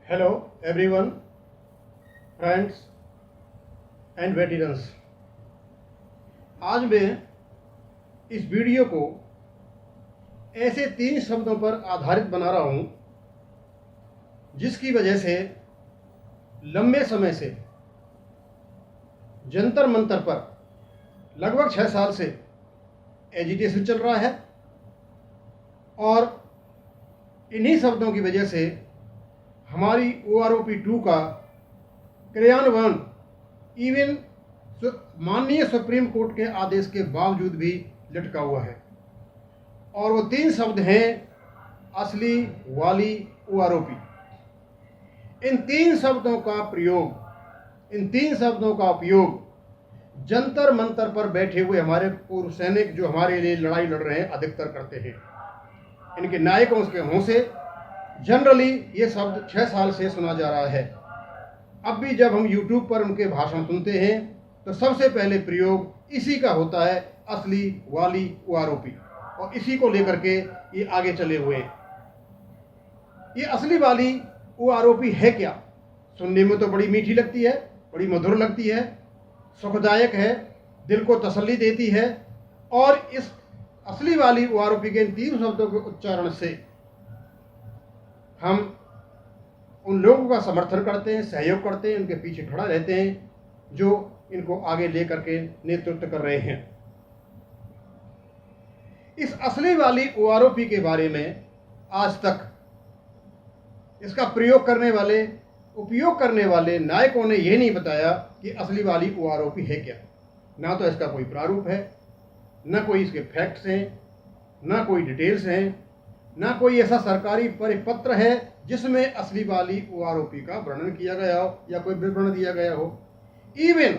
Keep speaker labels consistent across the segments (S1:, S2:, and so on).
S1: Hello everyone, friends and veterans. आज मैं इस वीडियो को ऐसे 3 शब्दों पर आधारित बना रहा हूं जिसकी वजह से लंबे समय से जंतर मंतर पर लगभग 6 साल से एजिटेशन चल रहा है और इन्हीं शब्दों की वजह से हमारी OROP-2 का क्रियान्वयन इवन माननीय सुप्रीम कोर्ट के आदेश के बावजूद भी लटका हुआ है। और वो 3 शब्द हैं असली, वाली, OROP। इन 3 शब्दों का उपयोग जंतर मंतर पर बैठे हुए हमारे पूर्व सैनिक जो हमारे लिए लड़ाई लड़ रहे हैं अधिकतर करते हैं। इनके नायकों के मुंह से जनरली ये शब्द 6 साल से सुना जा रहा है। अब भी जब हम YouTube पर उनके भाषण सुनते हैं तो सबसे पहले प्रयोग इसी का होता है, असली, वाली, OROP, और इसी को लेकर के ये आगे चले हुए हैं। ये असली वाली OROP है क्या? सुनने में तो बड़ी मीठी लगती है, बड़ी मधुर लगती है, सुखदायक है, दिल को तसल्ली देती है। और इस असली वाली OROP के इन 3 शब्दों के उच्चारण से हम उन लोगों का समर्थन करते हैं, सहयोग करते हैं, उनके पीछे खड़ा रहते हैं जो इनको आगे लेकर के नेतृत्व कर रहे हैं। इस असली वाली OROP के बारे में आज तक इसका उपयोग करने वाले नायकों ने यह नहीं बताया कि असली वाली OROP है क्या। ना तो इसका कोई प्रारूप है, ना कोई इसके फैक्ट्स हैं, ना कोई डिटेल्स हैं, ना कोई ऐसा सरकारी परिपत्र है जिसमें असली वाली OROP का वर्णन किया गया हो या कोई विवरण दिया गया हो। इवन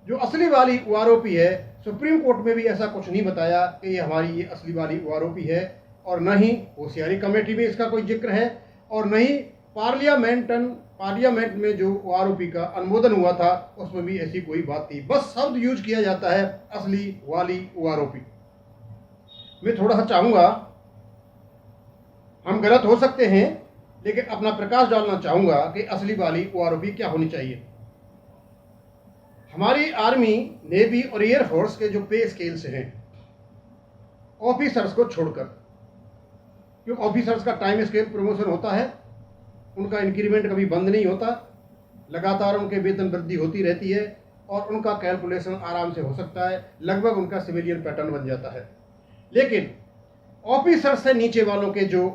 S1: जो असली वाली OROP है, सुप्रीम कोर्ट में भी ऐसा कुछ नहीं बताया कि ये हमारी ये असली वाली OROP है, और न ही होशियारी कमेटी में इसका कोई जिक्र है, और न ही पार्लियामेंट में जो OROP का अनुमोदन हुआ था उसमें भी ऐसी कोई बात थी। बस शब्द यूज किया जाता है, असली वाली OROP। मैं थोड़ा सा चाहूँगा, हम गलत हो सकते हैं लेकिन अपना प्रकाश डालना चाहूँगा कि असली वाली OROP क्या होनी चाहिए। हमारी आर्मी, नेवी और एयरफोर्स के जो पे स्केल्स हैं ऑफिसर्स को छोड़कर, क्योंकि ऑफिसर्स का टाइम स्केल प्रमोशन होता है, उनका इंक्रीमेंट कभी बंद नहीं होता, लगातार उनके वेतन वृद्धि होती रहती है और उनका कैलकुलेशन आराम से हो सकता है, लगभग उनका सिविलियन पैटर्न बन जाता है। लेकिन ऑफिसर से नीचे वालों के जो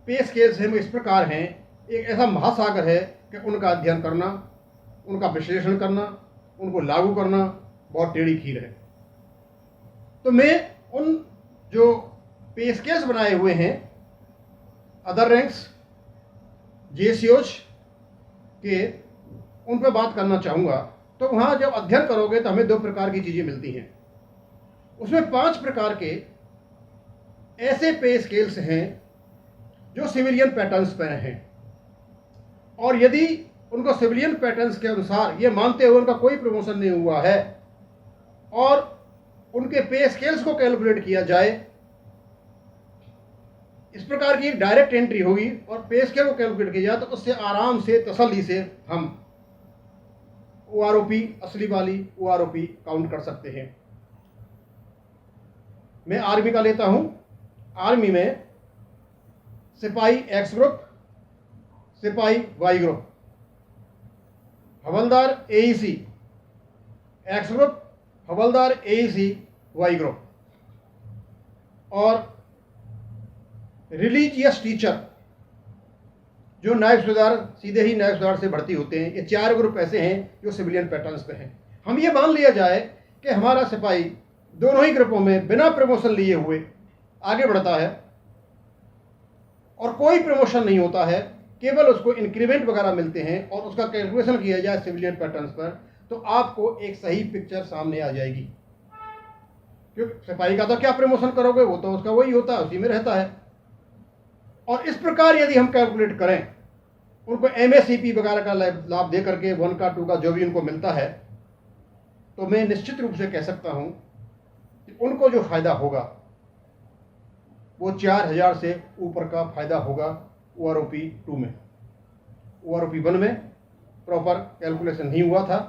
S1: पे स्केल्स हैं वो इस प्रकार हैं, एक ऐसा महासागर है कि उनका अध्ययन करना, उनका विश्लेषण करना, उनको लागू करना बहुत टेढ़ी खीर है। तो मैं उन जो पे स्केल्स बनाए हुए हैं अदर रैंक्स, JCOs के, उन पर बात करना चाहूँगा। तो वहाँ जब अध्ययन करोगे तो हमें 2 प्रकार की चीज़ें मिलती हैं। उसमें 5 प्रकार के ऐसे पे स्केल्स हैं जो सिविलियन पैटर्न्स पर हैं, और यदि उनको सिविलियन पैटर्न्स के अनुसार ये मानते हुए उनका कोई प्रमोशन नहीं हुआ है और उनके पे स्केल्स को कैलकुलेट किया जाए, इस प्रकार की एक डायरेक्ट एंट्री होगी और पे स्केल को कैलकुलेट किया जाए तो उससे आराम से, तसल्ली से हम OROP, असली वाली OROP काउंट कर सकते हैं। मैं आर्मी का लेता हूं। आर्मी में सिपाही X ग्रुप, सिपाही Y ग्रुप, हवलदार AEC X ग्रुप, हवलदार AEC Y ग्रुप, और रिलीजियस टीचर जो नायब सूबेदार, सीधे ही नायब सूबेदार से भर्ती होते हैं। ये 4 ग्रुप ऐसे हैं जो सिविलियन पैटर्न्स पे हैं। हम ये मान लिया जाए कि हमारा सिपाही दोनों ही ग्रुपों में बिना प्रमोशन लिए हुए आगे बढ़ता है और कोई प्रमोशन नहीं होता है, केवल उसको इंक्रीमेंट वगैरह मिलते हैं और उसका कैलकुलेशन किया जाए सिविलियन पैटर्न्स पर, तो आपको एक सही पिक्चर सामने आ जाएगी। क्योंकि सिपाही का तो क्या प्रमोशन करोगे, वो तो उसका वही होता है, उसी में रहता है। और इस प्रकार यदि हम कैलकुलेट करें, उनको MSCP वगैरह का लाभ दे करके 1 का 2 का जो भी उनको मिलता है, तो मैं निश्चित रूप से कह सकता हूं कि उनको जो फायदा होगा वो 4000 से ऊपर का फायदा होगा OROP 2 में। OROP 1 में प्रॉपर कैलकुलेशन नहीं हुआ था,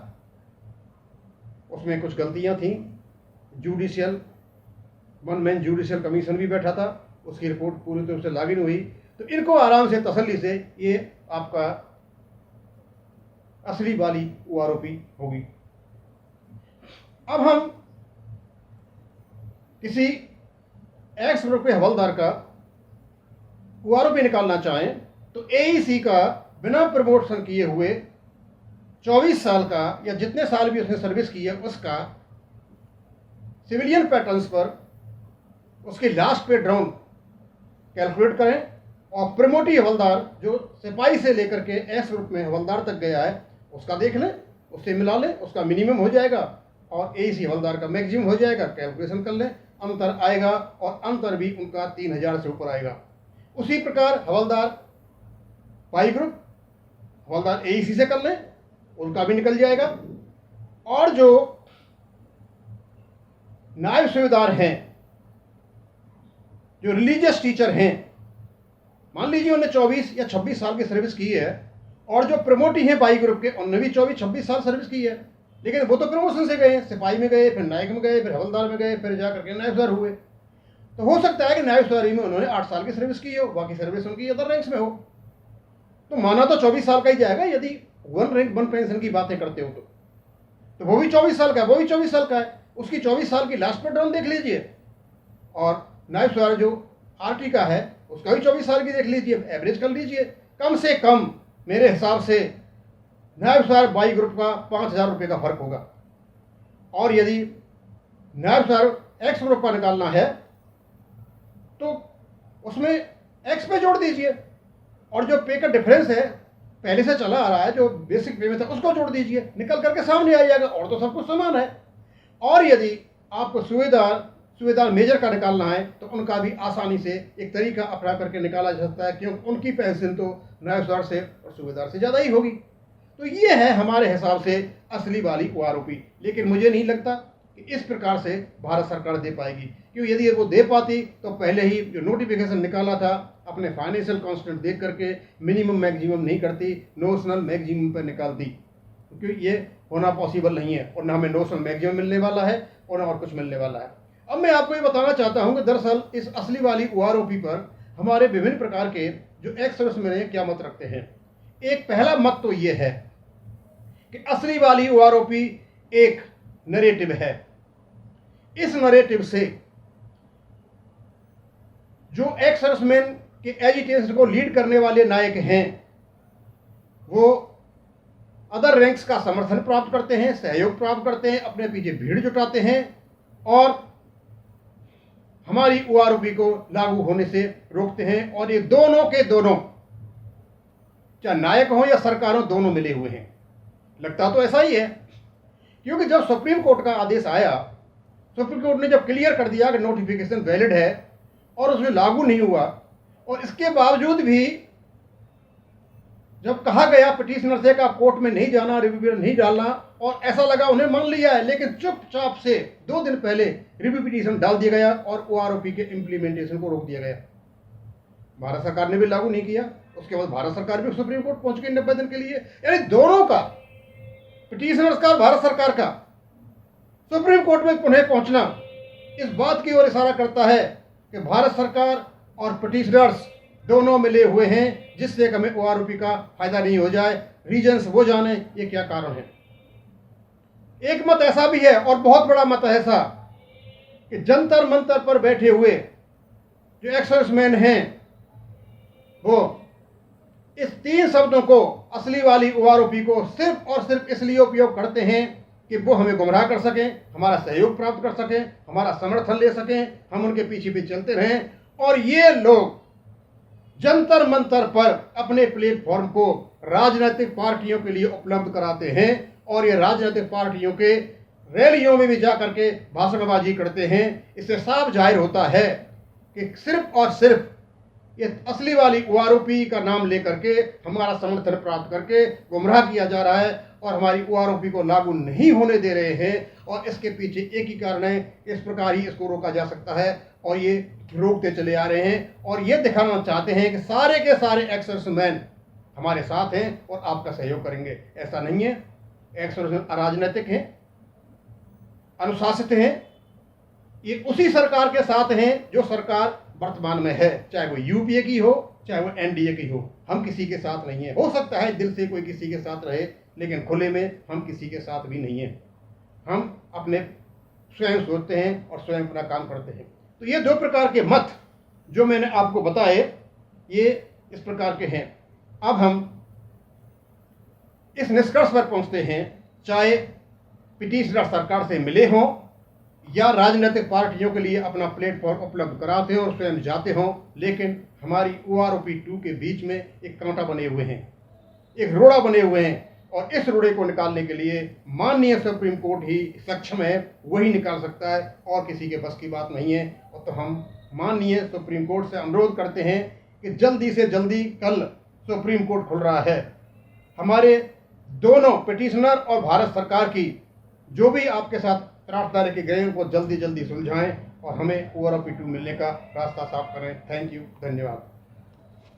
S1: उसमें कुछ गलतियां थीं। Judicial one man judicial commission भी बैठा था, उसकी रिपोर्ट पूरी तरह से लागू नहीं हुई। तो इनको आराम से तसल्ली से ये आपका असली वाली OROP होगी। अब हम किसी एक्स ग्रुप के हवलदार का OROP निकालना चाहें तो AEC का बिना प्रमोशन किए हुए 24 साल का या जितने साल भी उसने सर्विस की है उसका सिविलियन पैटर्न्स पर उसके लास्ट पे ड्राउन कैलकुलेट करें, और प्रमोटी हवलदार जो सिपाही से लेकर के एक्स ग्रुप में हवलदार तक गया है उसका देख लें, उससे मिला लें, उसका मिनिमम हो जाएगा और AEC हवलदार का मैक्सिमम हो जाएगा। कैलकुलेशन कर लें, अंतर आएगा और अंतर भी उनका 3000 से ऊपर आएगा। उसी प्रकार हवलदार पाई ग्रुप हवलदार AEC से कर लें, उनका भी निकल जाएगा। और जो नायब सूबेदार हैं, जो रिलीजियस टीचर हैं, मान लीजिए उन्हें 24 या 26 साल की सर्विस की है, और जो प्रमोटी हैं पाई ग्रुप के उन्होंने भी 24-26 साल सर्विस की है, लेकिन वो तो प्रमोशन से गए, सिपाही में गए, फिर नायक में गए, फिर हवलदार में गए, फिर जाकर के नायब सूबेदार हुए। तो हो सकता है कि नायब सूबेदारी में उन्होंने 8 साल की सर्विस की हो, बाकी सर्विस उनकी अदर रैंक्स में हो, तो माना तो 24 साल का ही जाएगा यदि 1 रैंक 1 पेंशन की बातें करते हो तो वो भी 24 साल का है, वो भी 24 साल का है, उसकी 24 साल की लास्ट पे ड्राउन देख लीजिए। और नायब सूबेदार जो RT का है उसका भी 24 साल की देख लीजिए, एवरेज कर लीजिए। कम से कम मेरे हिसाब से नायब सूबेदार बाई ग्रुप का 5000 रुपये का फर्क होगा। और यदि नायब सूबेदार एक्स ग्रुप का निकालना है तो उसमें एक्स पे जोड़ दीजिए, और जो पे का डिफरेंस है पहले से चला आ रहा है, जो बेसिक पे में था उसको जोड़ दीजिए, निकल करके सामने आ जाएगा, और तो सब कुछ समान है। और यदि आपको सूबेदार मेजर का निकालना है तो उनका भी आसानी से एक तरीका अपना करके निकाला जा सकता है, क्योंकि उनकी पेंशन तो नायब सूबेदार से और सूबेदार से ज़्यादा ही होगी। तो ये है हमारे हिसाब से असली वाली OROP। लेकिन मुझे नहीं लगता कि इस प्रकार से भारत सरकार दे पाएगी, क्योंकि यदि वो दे पाती तो पहले ही जो नोटिफिकेशन निकाला था अपने फाइनेंशियल कॉन्स्टेंट देख करके मिनिमम मैक्सिमम नहीं करती, नोशनल मैक्सिमम पर निकालती, क्योंकि ये होना पॉसिबल नहीं है, और ना हमें नोशनल मैक्सिमम मिलने वाला है और ना और कुछ मिलने वाला है। अब मैं आपको ये बताना चाहता हूं कि दरअसल इस असली वाली OROP पर हमारे विभिन्न प्रकार के जो एक्स सर्विसमैन हैं क्या मत रखते हैं। एक पहला मत तो ये है कि असली वाली OROP एक नरेटिव है। इस नरेटिव से जो एक्स सर्विसमैन के एजिटेशन को लीड करने वाले नायक हैं वो अदर रैंक्स का समर्थन प्राप्त करते हैं, सहयोग प्राप्त करते हैं, अपने पीछे भीड़ जुटाते हैं और हमारी OROP को लागू होने से रोकते हैं। और ये दोनों के दोनों, चाहे नायक हो या सरकार हो, दोनों मिले हुए हैं। लगता तो ऐसा ही है, क्योंकि जब सुप्रीम कोर्ट का आदेश आया, सुप्रीम कोर्ट ने जब क्लियर कर दिया कि नोटिफिकेशन वैलिड है और उसमें लागू नहीं हुआ, और इसके बावजूद भी जब कहा गया पिटीशनर से कि आप कोर्ट में नहीं जाना, रिव्यू नहीं डालना, और ऐसा लगा उन्हें मान लिया है, लेकिन चुपचाप से 2 दिन पहले रिव्यू पिटीशन डाल दिया गया और OROP के इम्प्लीमेंटेशन को रोक दिया गया। भारत सरकार ने भी लागू नहीं किया। उसके बाद भारत सरकार भी सुप्रीम कोर्ट पहुंच गई 90 दिन के लिए। यानी दोनों का, पिटीशनर्स का, भारत सरकार का, सुप्रीम कोर्ट में पुनः पहुंचना इस बात की ओर इशारा करता है कि भारत सरकार और पिटीशनर्स दोनों मिले हुए हैं, जिससे हमें OROP का फायदा नहीं हो जाए। रीजन्स वो जाने ये क्या कारण है। एक मत ऐसा भी है, और बहुत बड़ा मत है ऐसा, कि जंतर मंतर पर बैठे हुए जो एक्स सर्विसमैन हैं वो इस 3 शब्दों को, असली वाली OROP को, सिर्फ और सिर्फ इसलिए उपयोग करते हैं कि वो हमें गुमराह कर सकें, हमारा सहयोग प्राप्त कर सकें, हमारा समर्थन ले सकें, हम उनके पीछे भी चलते रहें। और ये लोग जंतर मंतर पर अपने प्लेटफॉर्म को राजनीतिक पार्टियों के लिए उपलब्ध कराते हैं, और ये राजनीतिक पार्टियों के रैलियों में भी जाकर के भाषणबाजी करते हैं। इससे साफ जाहिर होता है कि सिर्फ और सिर्फ ये असली वाली OROP का नाम लेकर के हमारा समर्थन प्राप्त करके गुमराह किया जा रहा है, और हमारी OROP को लागू नहीं होने दे रहे हैं। और इसके पीछे एक ही कारण है, इस प्रकार ही इसको रोका जा सकता है। और ये रोकते चले आ रहे हैं और ये दिखाना चाहते हैं कि सारे के सारे एक्स-सर्विसमैन हमारे साथ हैं और आपका सहयोग करेंगे। ऐसा नहीं है। एक्स-सर्विसमैन अराजनैतिक हैं, अनुशासित हैं। ये उसी सरकार के साथ हैं जो सरकार वर्तमान में है, चाहे वो यूपीए की हो, चाहे वो एनडीए की हो। हम किसी के साथ नहीं है। हो सकता है दिल से कोई किसी के साथ रहे, लेकिन खुले में हम किसी के साथ भी नहीं है। हम अपने स्वयं सोचते हैं और स्वयं अपना काम करते हैं। तो ये दो प्रकार के मत जो मैंने आपको बताए, ये इस प्रकार के हैं। अब हम इस निष्कर्ष पर पहुंचते हैं, चाहे पिटीशनर सरकार से मिले हों या राजनीतिक पार्टियों के लिए अपना प्लेटफॉर्म उपलब्ध कराते हों और स्वयं जाते हों, लेकिन हमारी OROP 2 के बीच में एक कांटा बने हुए हैं, एक रोड़ा बने हुए हैं और इस रोड़े को निकालने के लिए माननीय सुप्रीम कोर्ट ही सक्षम है, वही निकाल सकता है और किसी के बस की बात नहीं है। और तो हम माननीय सुप्रीम कोर्ट से अनुरोध करते हैं कि जल्दी से जल्दी, कल सुप्रीम कोर्ट खुल रहा है, हमारे दोनों पिटीशनर और भारत सरकार की जो भी आपके साथ त्रासदारी के गए उनको जल्दी जल्दी सुलझाएं और हमें OROP 2 मिलने का रास्ता साफ करें। थैंक यू, धन्यवाद।